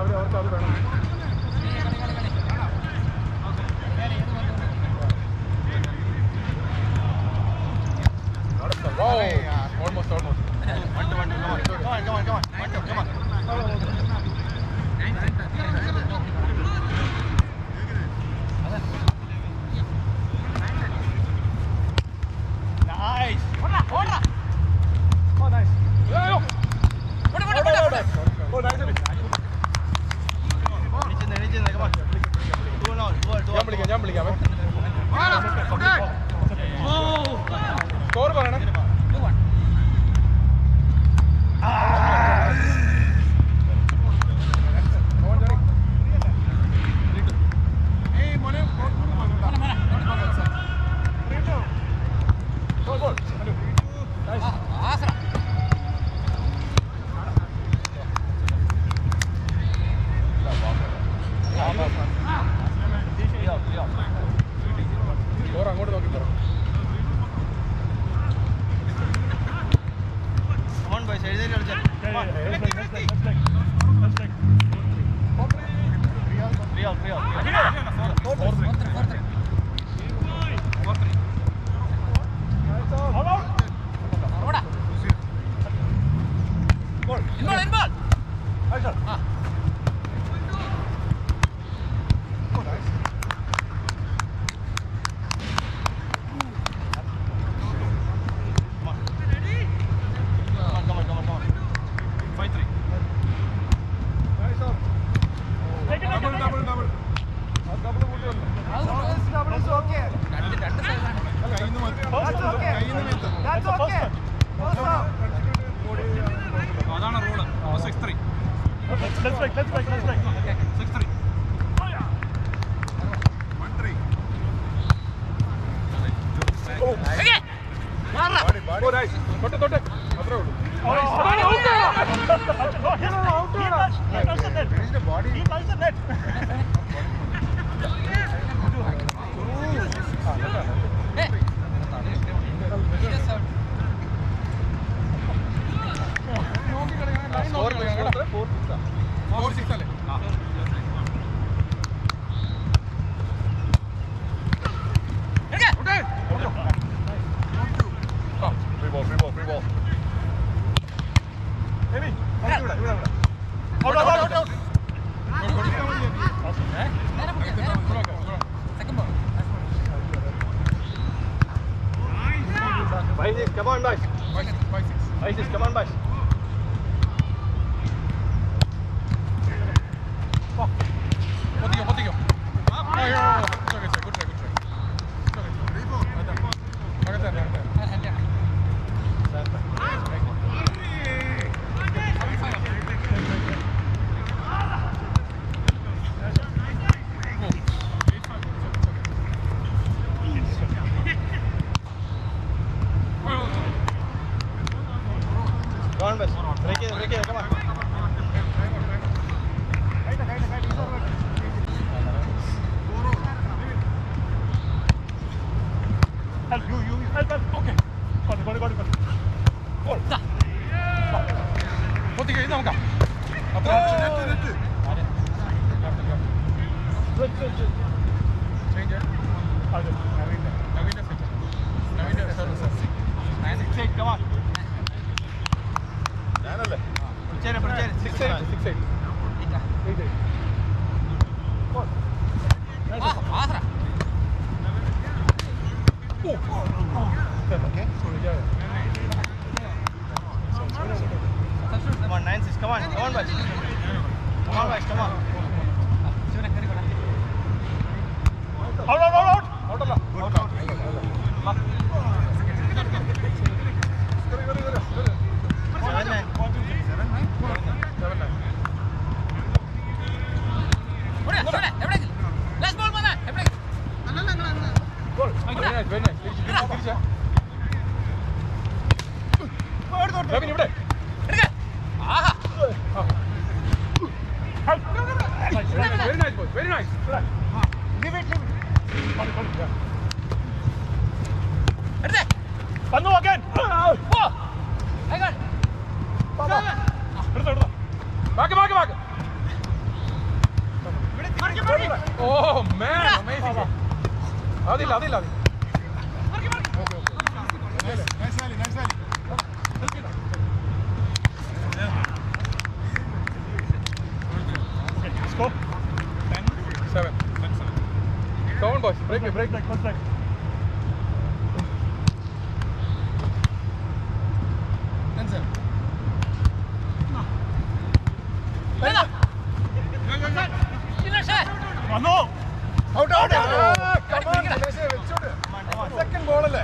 അവർക്ക് അത് വേണം. Almost. Come on. Nice. Oh, nice. ഞാൻ വിളിക്കാമേ. സ്കോർ പറയണേ. അങ്ങോട്ട് നോക്കി പറ. അതാണ് role. 6-3. Let's break. 6-3. 1-3. Oh, nice. തൊട്ട് അത്രേ ഉള്ളൂ. Free ball. Maybe. Out. Second ball. Come on, boys. 5-6. Come on, boys. Pottigo. Good try. Come on, boys. Break it. Come on. Help you. Help. Okay. Got it. Goal. Pottigo ഇത് നോക്കാം. Change it. Naveen services. 9-6-8. Come on. ഞാനല്ലേ. പിടിച്ചേരെ. 6-8. 8-8. ആസറ. Okay. Come on, 9-6. Come on, boys. Come on. Out. Very nice. ഇവിടെ Very nice, boys. Very nice. Leave it. അതില്ല അതില്ല Score 7. Come on, boys. Break. break. No! Out. Come on. Second ball അല്ലേ?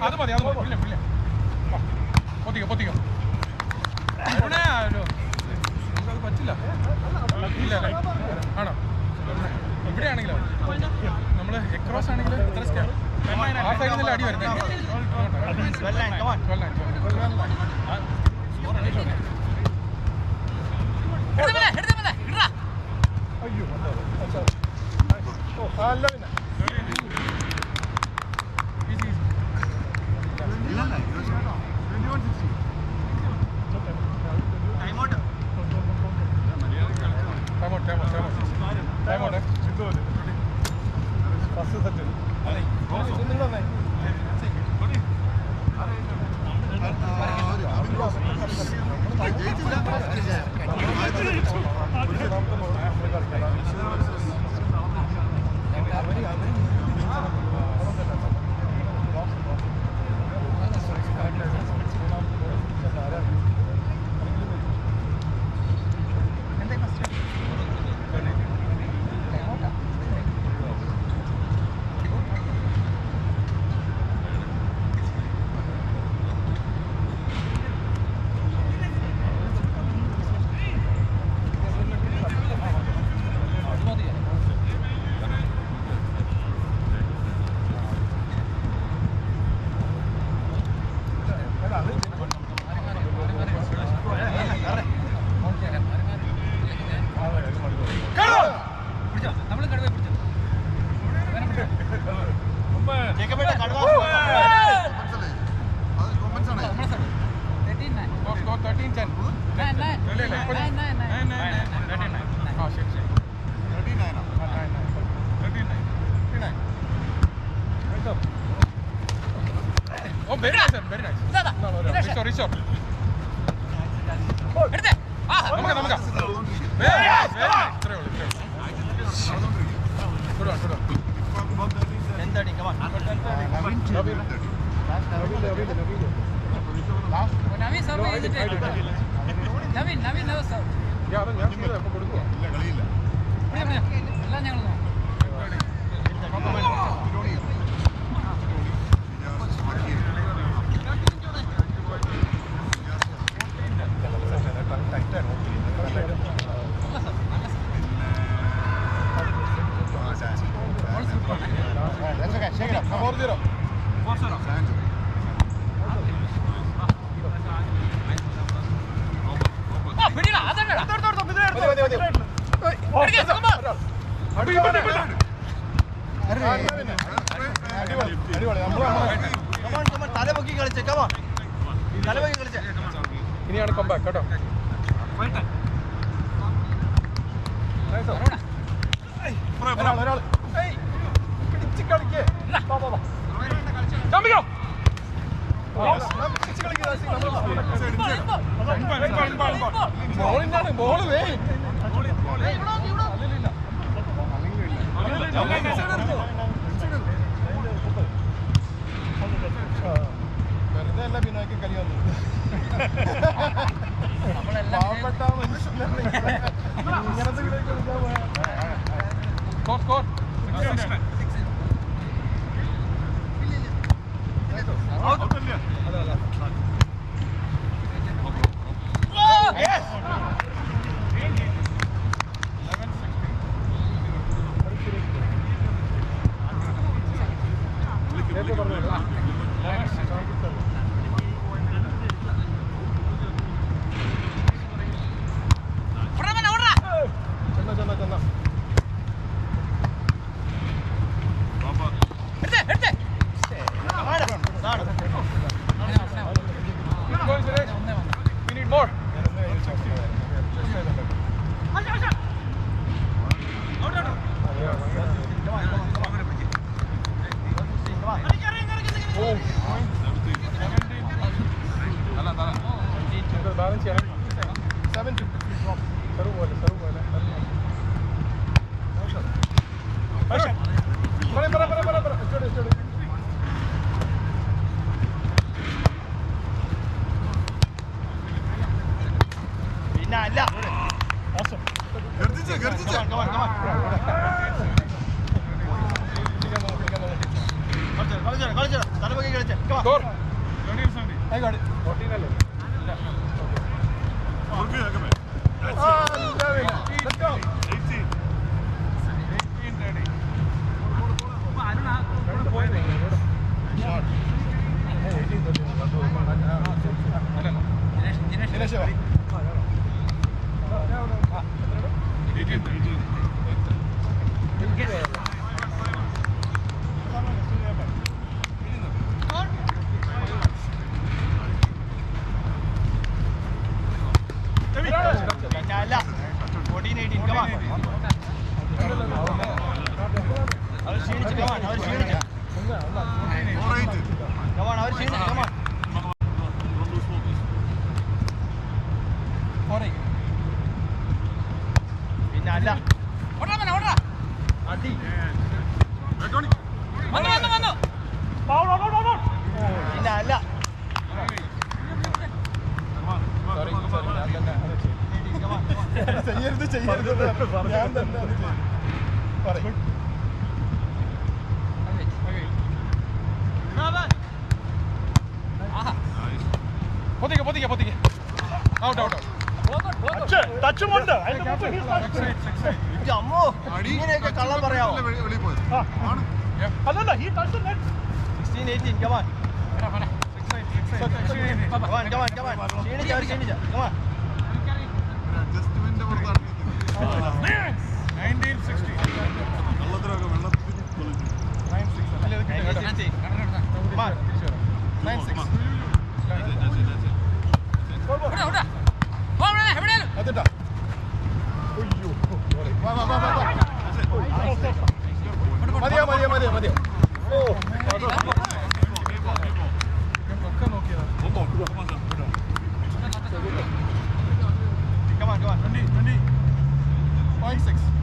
അത് മതി പൊത്തിക്കോ നമുക്കത് പറ്റില്ല ഇല്ല ആണോ ഇവിടെയാണെങ്കിലോ നമ്മൾ എക്രോസ് ആണെങ്കിൽ എത്ര സ്റ്റാർ ആ സൈഡിൽ നിന്ന് അടി വരുന്നത് അയ്യോ അല്ല പിന്നെ Very nice. Rishon. നമുക്ക് very nice. Good one. Endadi, come on. Navin serve ചെയ്തിട്ട് നവീൻ never serve. ഞാൻ ചെയ്തത് അപ്പോൾ കൊടുക്കുക. ഇല്ല കളിയില്ല. എല്ലാം ഞങ്ങൾ ഇനിയാണ് കംബാക്ക് കേട്ടോ. ഒരാൾ പിടിച്ച് കളിക്കേ ബോളിനാണ് ബോള് വേ അങ്ങനെയല്ല ബിനോയ്ക്ക് കളി വന്നു. പാവപ്പെട്ട മനുഷ്യനല്ലേ ഇങ്ങനത്തെ കളിയൊക്കെ കളിക്കാൻ പോയാ. ഇങ്ങനെയൊക്കെ കള്ളം പറയാമോ? അതല്ല he touched the net. 16-18, come on. Come on. ക്ഷീണിച്ച. Come on. Adjustment പുറത്താണ് 1960. വെള്ളത്തിലൊക്കെ വെള്ളത്തിൽ കൊള്ളിച്ചു. 19-16. Come on. 9-6. അതിട്ടാ. അയ്യോ. മതിയോ. ഓ. ഒക്കെ നോക്കിയതാ. Come on. 20. 0.6.